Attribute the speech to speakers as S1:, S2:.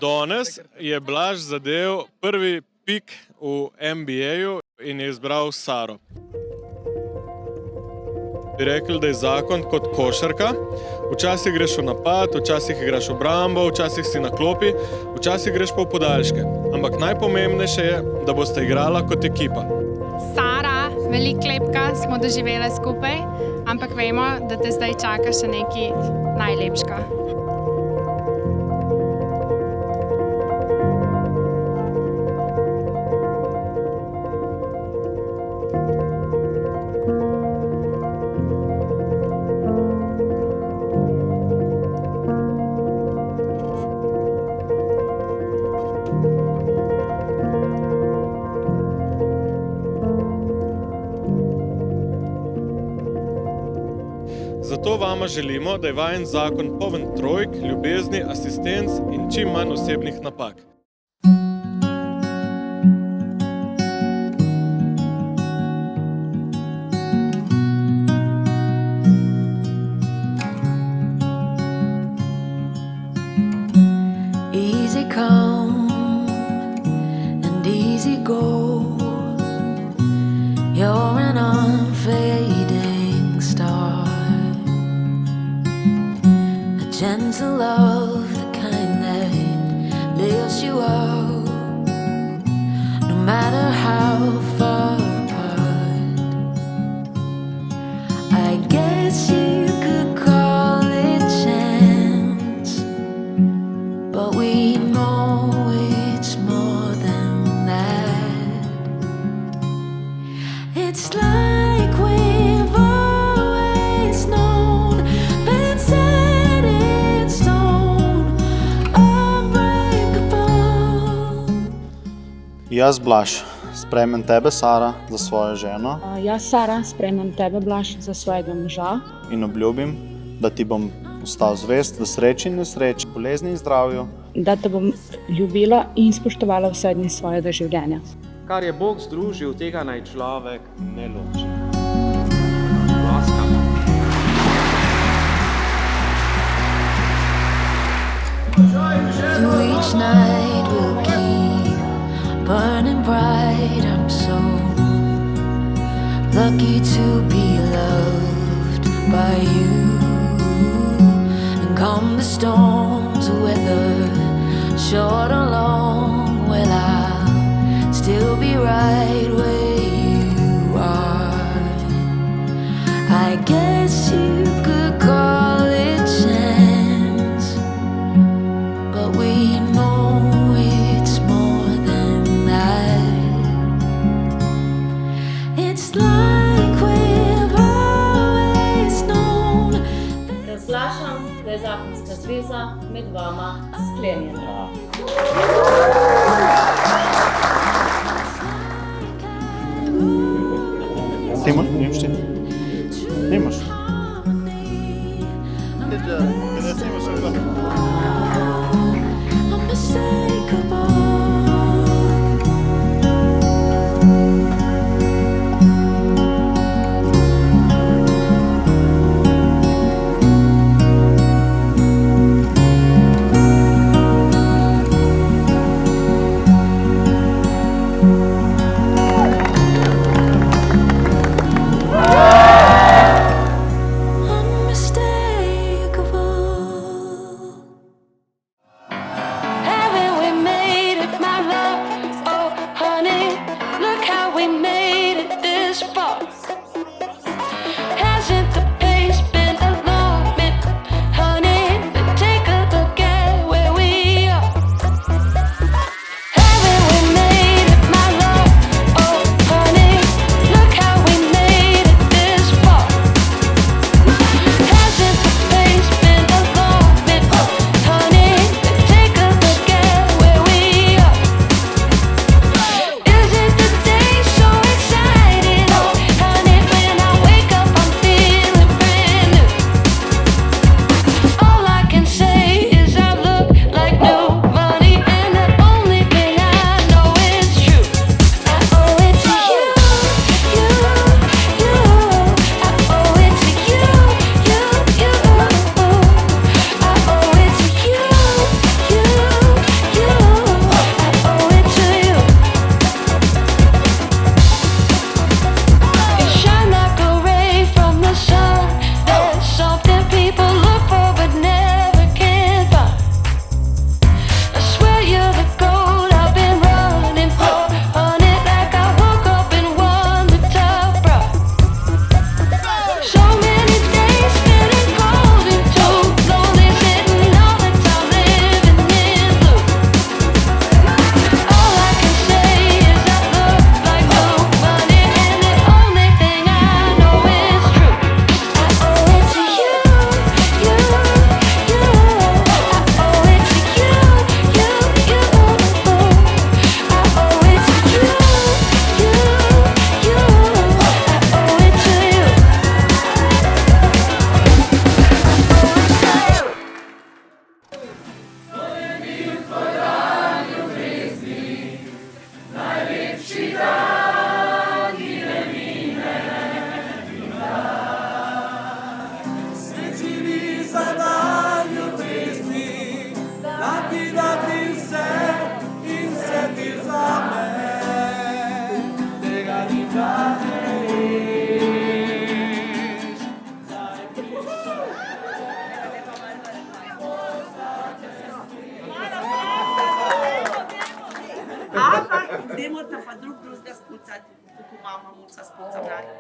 S1: Danes je Blaž zadel prvi pik v NBA-ju in je izbral Saro. Bi rekel, da je zakon kot košarka. Včasih greš v napad, včasih igraš obrambo, včasih si na klopi, včasih greš pa v podaljške. Ampak najpomembnejše je, da boste igrala kot ekipa.
S2: Sara, veliko lepka smo doživele skupaj, ampak vemo, da te zdaj čaka še nekaj najlepšega.
S1: Zato vama želimo, da je vajen zakon poln trojk, ljubezni, asistenc in čim manj osebnih napak.
S3: Easy come and easy go. You're an unfading star. Gentle love, the kind that lifts you up, no matter how far apart. I guess you could call it chance, but we know it's more than that. It's like we've always known, been set in stone, unbreakable.
S4: Jaz, Blaž, sprejmem tebe, Sara, za svojo ženo
S5: Jaz, Sara, sprejmem tebe, Blaž, za svojega moža
S4: in obljubim, da ti bom ostal zvest v sreči in nesreči, bolezni in zdravju,
S5: da te bom ljubila in spoštovala vse dni svojega življenja.
S6: Kar je Bog združil, tega naj človek ne loči.
S3: Through each night we'll keep burning bright. I'm so lucky to be loved by you. And come the storms, whether short or long, well, I'll still be right where you are. I guess you could call it chance, but we know it's more than that. It's like we've always known.
S5: Razglašam, da je zakonska zveza med vama sklenjena.
S4: Ti imaš? Nimaš ti? Nimaš?
S3: Unbreakable.
S7: Zdaj morate pa drugega spucati, tako mama muca spuca mlade.